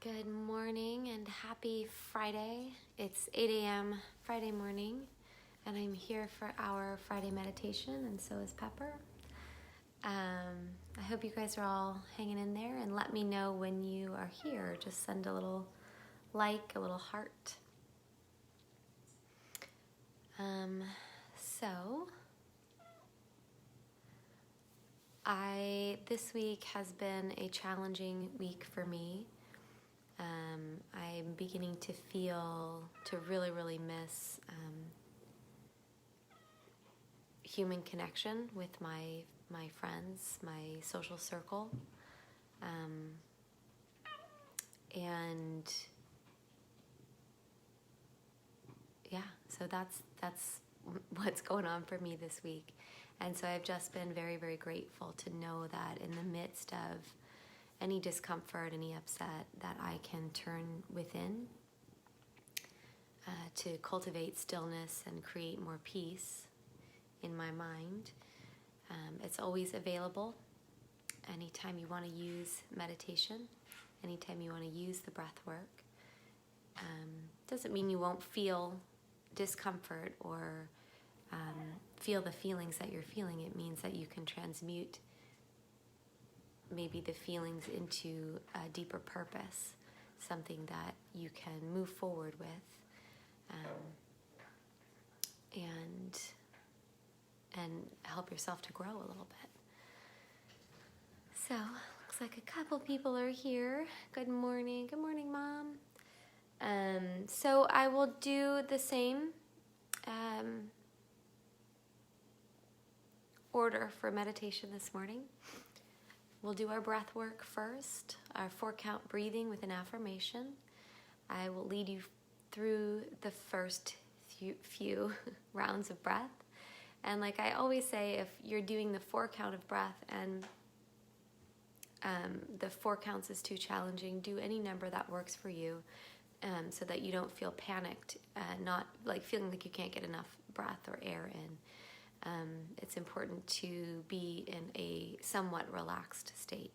Good morning and happy Friday. It's 8 a.m. Friday morning, and I'm here for our Friday meditation, and so is Pepper. I hope you guys are all hanging in there, and let me know when you are here. Just send a little like, a little heart. This week has been a challenging week for me. I'm beginning to really miss human connection with my friends, my social circle, and yeah, so that's what's going on for me this week. And so I've just been very grateful to know that in the midst of any discomfort, any upset, that I can turn within to cultivate stillness and create more peace in my mind. It's always available anytime you want to use meditation, anytime you want to use the breath work. Doesn't mean you won't feel discomfort or feel the feelings that you're feeling. It means that you can transmute maybe the feelings into a deeper purpose, something that you can move forward with, and help yourself to grow a little bit. So, looks like a couple people are here. Good morning, Mom. So I will do the same order for meditation this morning. We'll do our breath work first, our 4-count breathing with an affirmation. I will lead you through the first few rounds of breath. And like I always say, if you're doing the 4-count of breath and the 4 counts is too challenging, do any number that works for you, so that you don't feel panicked, not like feeling like you can't get enough breath or air in. It's important to be in a somewhat relaxed state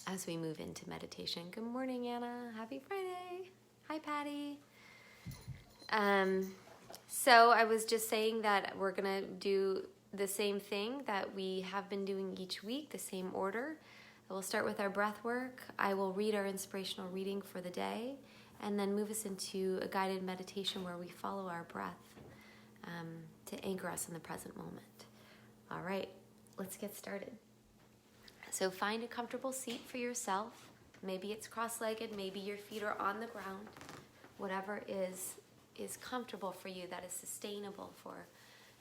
as we move into meditation. Good morning, Anna. Happy Friday. Hi, Patty. So I was just saying that we're going to do the same thing that we have been doing each week, the same order. We'll start with our breath work. I will read our inspirational reading for the day and then move us into a guided meditation where we follow our breath to anchor us in the present moment. All right, let's get started. So find a comfortable seat for yourself. Maybe it's cross-legged, maybe your feet are on the ground. Whatever is comfortable for you, that is sustainable for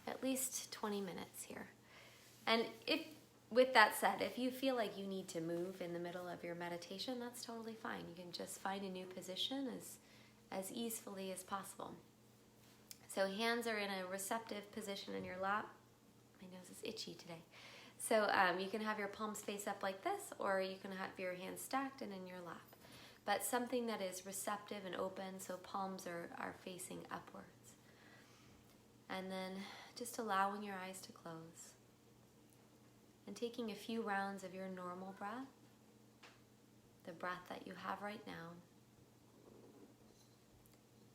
at least 20 minutes here. And with that said, if you feel like you need to move in the middle of your meditation, that's totally fine. You can just find a new position as easily as possible. So hands are in a receptive position in your lap. My nose is itchy today. So you can have your palms face up like this, or you can have your hands stacked and in your lap. But something that is receptive and open, so palms are facing upwards. And then just allowing your eyes to close. And taking a few rounds of your normal breath, the breath that you have right now.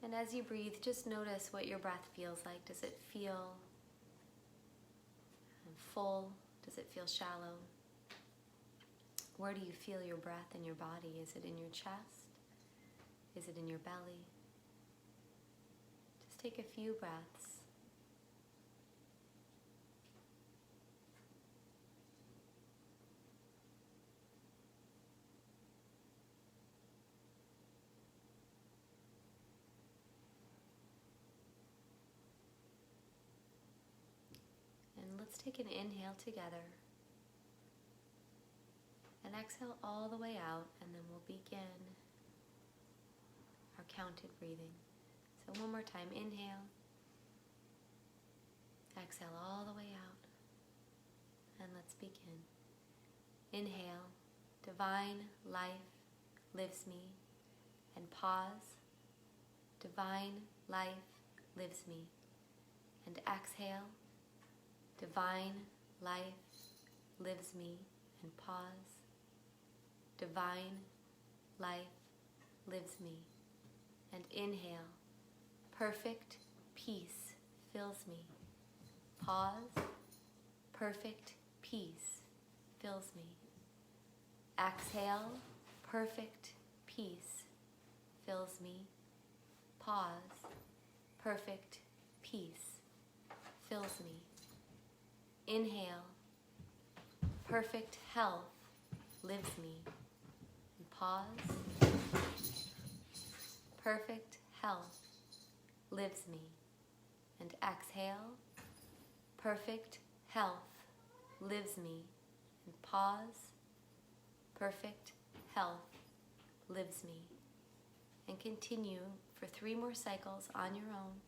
And as you breathe, just notice what your breath feels like. Does it feel full? Does it feel shallow? Where do you feel your breath in your body? Is it in your chest? Is it in your belly? Just take a few breaths. Let's take an inhale together and exhale all the way out, and then we'll begin our counted breathing. So one more time, inhale, exhale all the way out, and let's begin. Inhale, divine life lives me, and pause, divine life lives me, and exhale, divine life lives me, and pause. Divine life lives me. And inhale, perfect peace fills me. Pause, perfect peace fills me. Exhale, perfect peace fills me. Pause, perfect peace fills me. Inhale, perfect health lives me. And pause, perfect health lives me. And exhale, perfect health lives me. And pause, perfect health lives me. And continue for 3 more cycles on your own.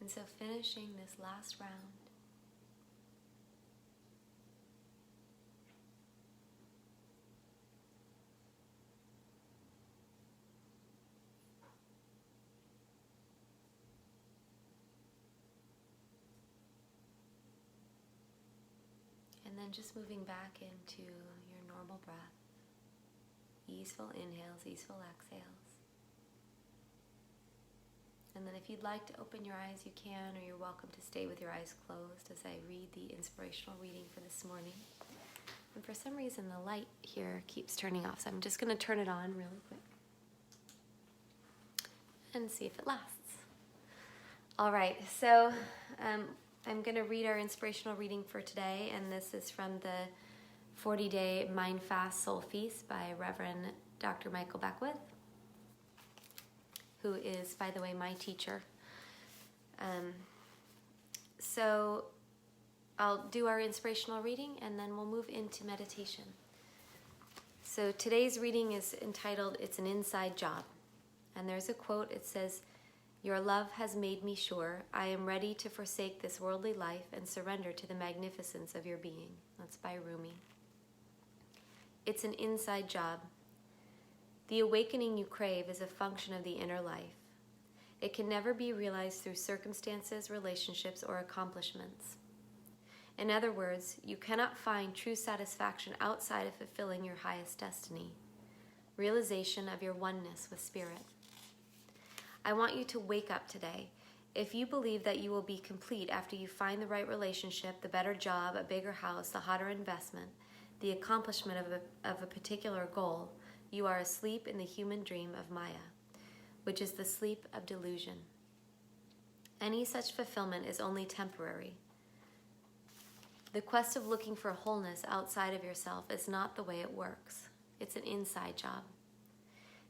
And so finishing this last round, and then just moving back into your normal breath. Easeful inhales, easeful exhales. And then if you'd like to open your eyes, you can, or you're welcome to stay with your eyes closed as I read the inspirational reading for this morning. And for some reason, the light here keeps turning off, so I'm just going to turn it on really quick and see if it lasts. All right, so I'm going to read our inspirational reading for today, and this is from the 40-Day Mind Fast Soul Feast by Reverend Dr. Michael Beckwith, who is, by the way, my teacher. So I'll do our inspirational reading and then we'll move into meditation. So today's reading is entitled, It's an Inside Job. And there's a quote, it says, "Your love has made me sure I am ready to forsake this worldly life and surrender to the magnificence of your being." That's by Rumi. It's an inside job. The awakening you crave is a function of the inner life. It can never be realized through circumstances, relationships, or accomplishments. In other words, you cannot find true satisfaction outside of fulfilling your highest destiny, realization of your oneness with Spirit. I want you to wake up today. If you believe that you will be complete after you find the right relationship, the better job, a bigger house, the hotter investment, the accomplishment of a particular goal, you are asleep in the human dream of Maya, which is the sleep of delusion. Any such fulfillment is only temporary. The quest of looking for wholeness outside of yourself is not the way it works. It's an inside job.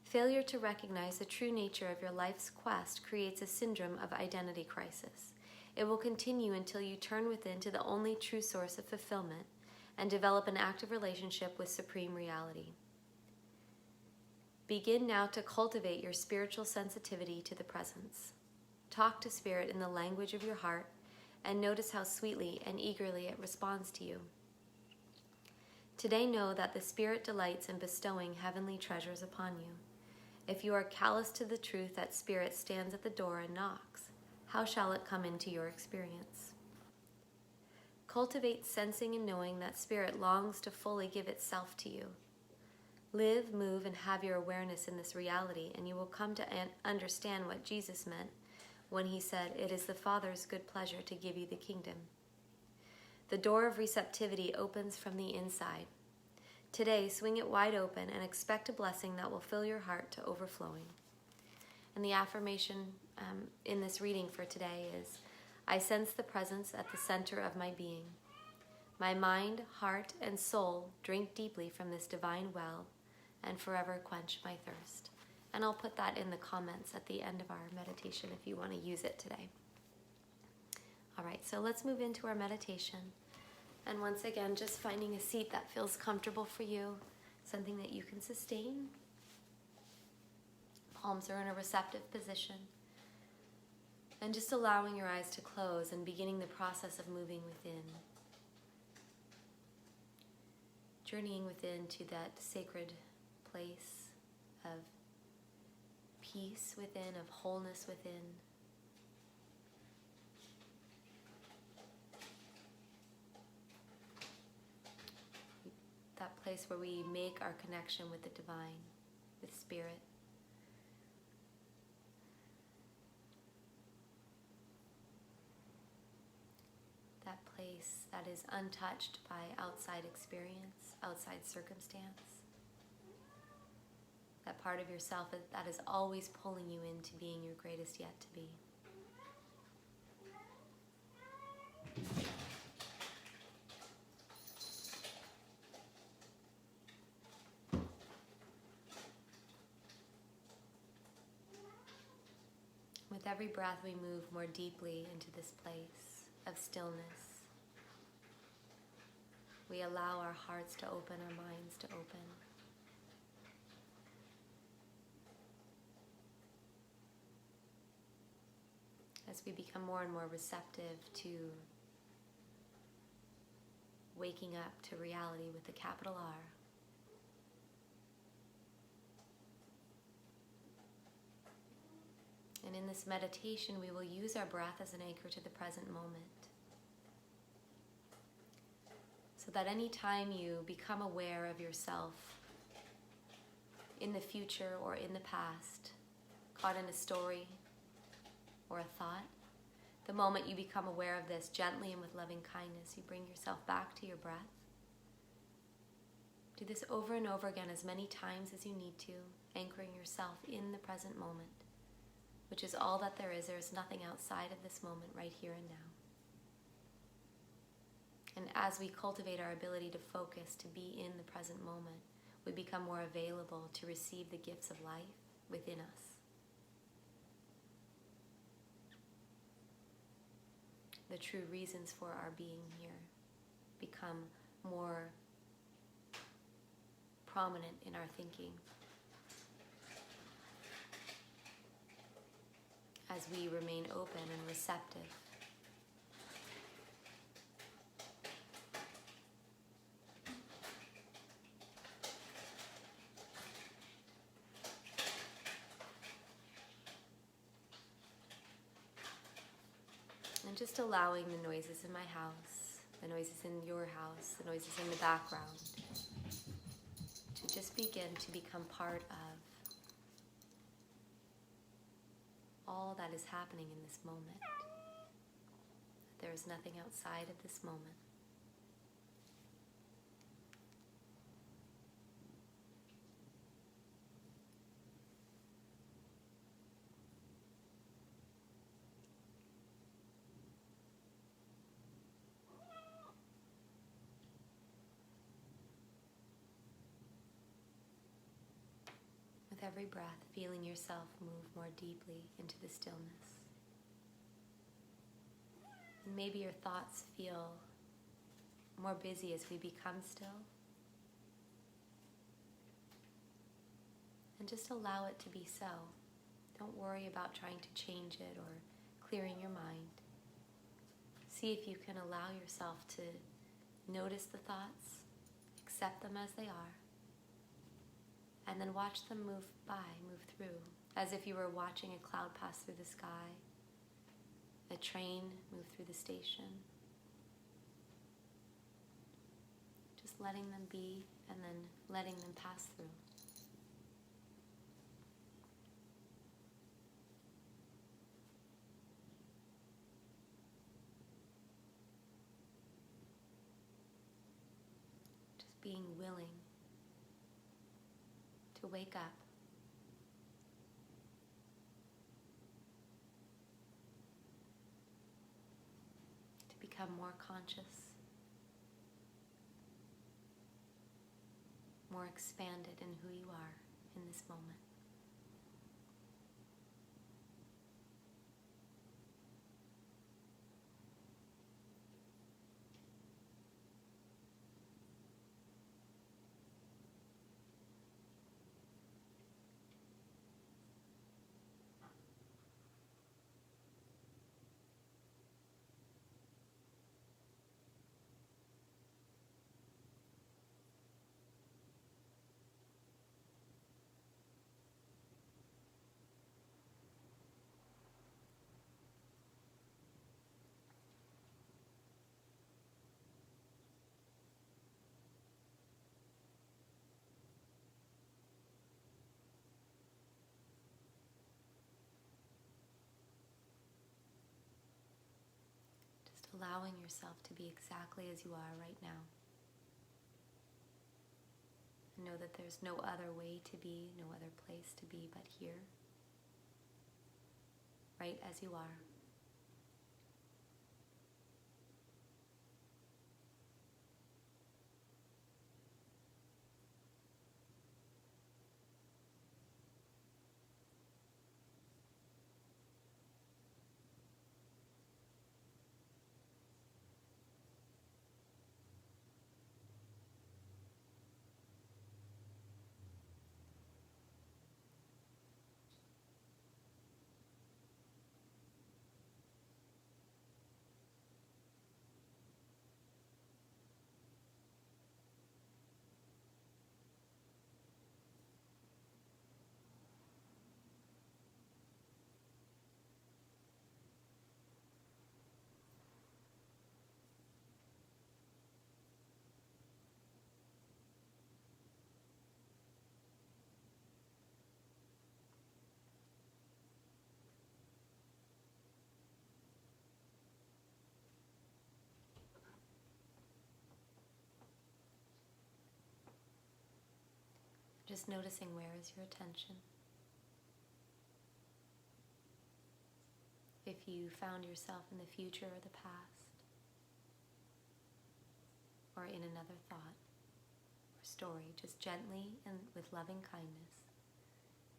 Failure to recognize the true nature of your life's quest creates a syndrome of identity crisis. It will continue until you turn within to the only true source of fulfillment and develop an active relationship with Supreme Reality. Begin now to cultivate your spiritual sensitivity to the presence. Talk to Spirit in the language of your heart and notice how sweetly and eagerly it responds to you. Today know that the Spirit delights in bestowing heavenly treasures upon you. If you are callous to the truth that Spirit stands at the door and knocks, how shall it come into your experience? Cultivate sensing and knowing that Spirit longs to fully give itself to you. Live, move, and have your awareness in this reality, and you will come to understand what Jesus meant when he said, "It is the Father's good pleasure to give you the kingdom." The door of receptivity opens from the inside. Today, swing it wide open and expect a blessing that will fill your heart to overflowing. And the affirmation in this reading for today is, I sense the presence at the center of my being. My mind, heart, and soul drink deeply from this divine well and forever quench my thirst. And I'll put that in the comments at the end of our meditation if you want to use it today. All right, so let's move into our meditation. And once again, just finding a seat that feels comfortable for you, something that you can sustain. Palms are in a receptive position. And just allowing your eyes to close and beginning the process of moving within. Journeying within to that sacred place of peace within, of wholeness within. That place where we make our connection with the divine, with spirit. That place that is untouched by outside experience, outside circumstance. That part of yourself that is always pulling you into being your greatest yet to be. With every breath, we move more deeply into this place of stillness. We allow our hearts to open, our minds to open. As we become more and more receptive to waking up to reality with a capital R. And in this meditation, we will use our breath as an anchor to the present moment. So that any time you become aware of yourself in the future or in the past, caught in a story or a thought, the moment you become aware of this, gently and with loving kindness, you bring yourself back to your breath. Do this over and over again as many times as you need to, anchoring yourself in the present moment, which is all that there is. There is nothing outside of this moment, right here and now. And as we cultivate our ability to focus, to be in the present moment, we become more available to receive the gifts of life within us. The true reasons for our being here become more prominent in our thinking as we remain open and receptive. And just allowing the noises in my house, the noises in your house, the noises in the background, to just begin to become part of all that is happening in this moment. There is nothing outside of this moment. With every breath, feeling yourself move more deeply into the stillness. And maybe your thoughts feel more busy as we become still. And just allow it to be so. Don't worry about trying to change it or clearing your mind. See if you can allow yourself to notice the thoughts, accept them as they are, and then watch them move by, move through, as if you were watching a cloud pass through the sky, a train move through the station. Just letting them be and then letting them pass through. Just being willing to wake up become more conscious, more expanded in who you are in this moment. Allowing yourself to be exactly as you are right now. And know that there's no other way to be, no other place to be but here, right as you are. Just noticing where is your attention. If you found yourself in the future or the past, or in another thought or story, just gently and with loving kindness,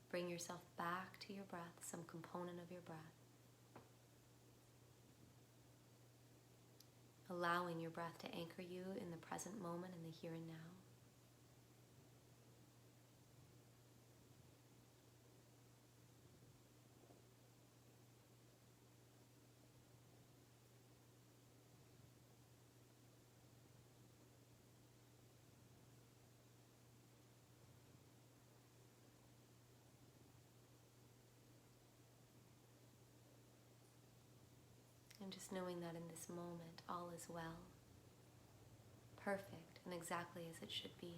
bring yourself back to your breath, some component of your breath. Allowing your breath to anchor you in the present moment, in the here and now. And just knowing that in this moment, all is well, perfect, and exactly as it should be.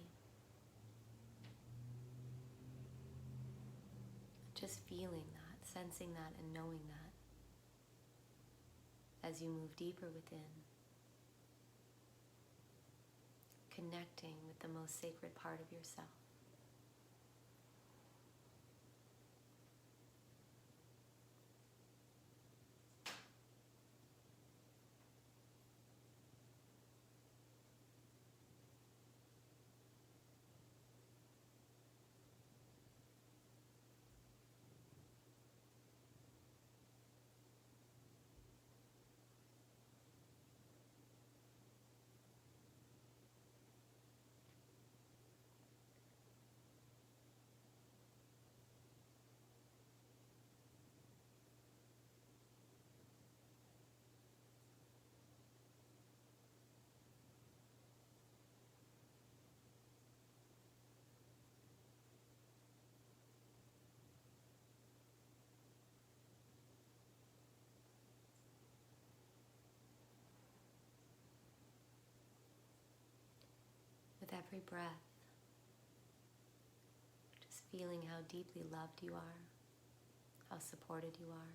Just feeling that, sensing that, and knowing that as you move deeper within, connecting with the most sacred part of yourself. With every breath, just feeling how deeply loved you are, how supported you are.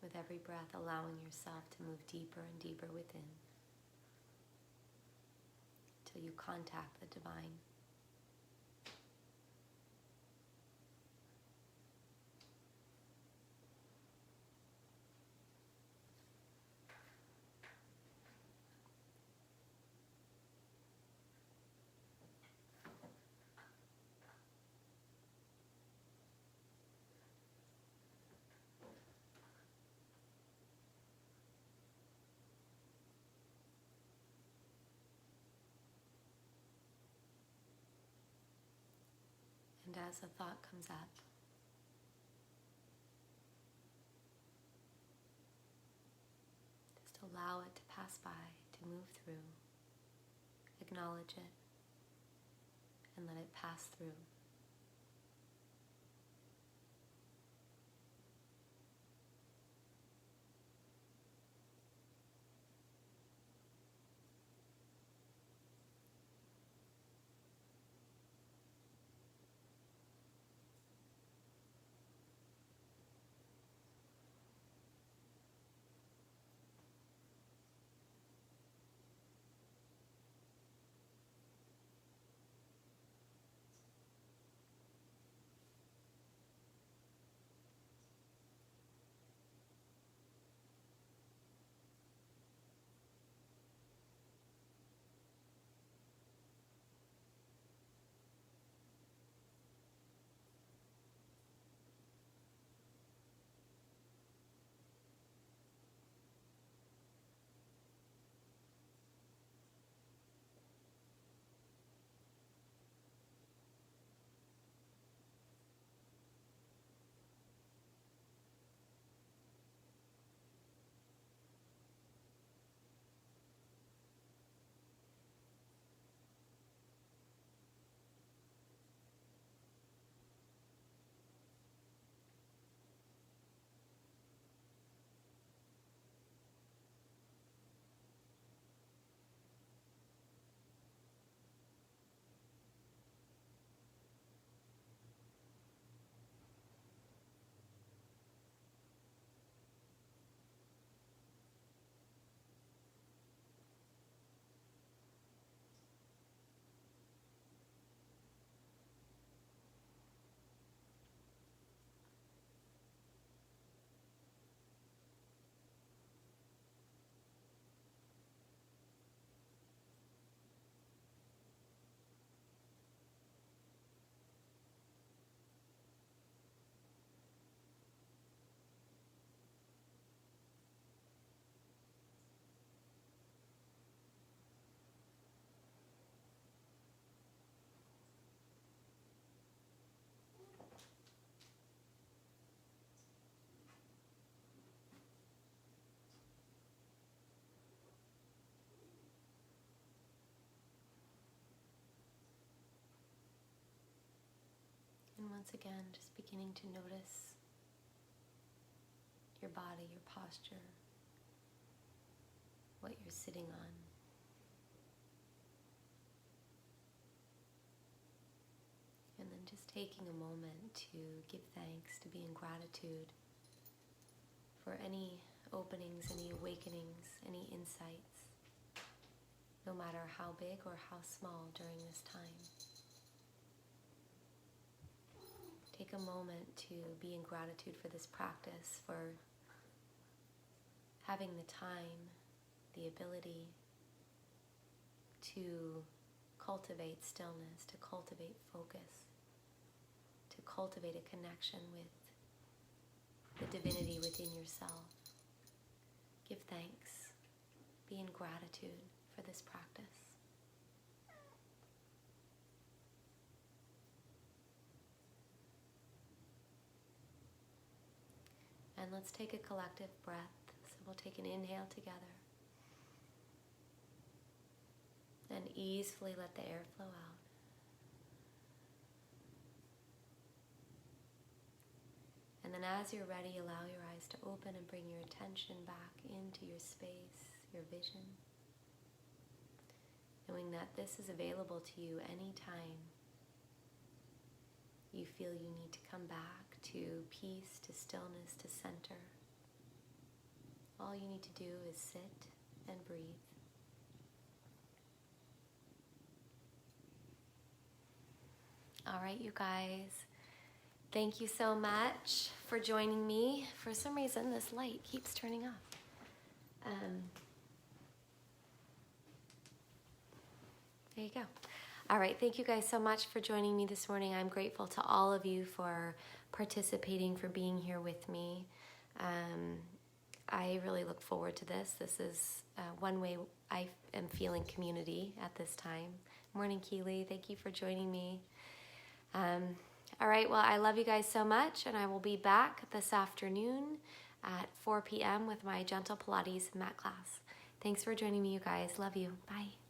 With every breath, allowing yourself to move deeper and deeper within, till you contact the divine. as a thought comes up. Just allow it to pass by, to move through. Acknowledge it and let it pass through. And once again, just beginning to notice your body, your posture, what you're sitting on. And then just taking a moment to give thanks, to be in gratitude for any openings, any awakenings, any insights, no matter how big or how small during this time. Take a moment to be in gratitude for this practice, for having the time, the ability to cultivate stillness, to cultivate focus, to cultivate a connection with the divinity within yourself. Give thanks. Be in gratitude for this practice. And let's take a collective breath. So we'll take an inhale together. And easily let the air flow out. And then as you're ready, allow your eyes to open and bring your attention back into your space, your vision. Knowing that this is available to you anytime you feel you need to come back to peace, to stillness, to center. All you need to do is sit and breathe. All right, you guys. Thank you so much for joining me. For some reason, this light keeps turning off. There you go. All right, thank you guys so much for joining me this morning. I'm grateful to all of you for participating, for being here with me. I really look forward to this. This is one way I am feeling community at this time. Morning, Keely. Thank you for joining me. All right, well, I love you guys so much, and I will be back this afternoon at 4 p.m. with my Gentle Pilates mat class. Thanks for joining me, you guys. Love you. Bye.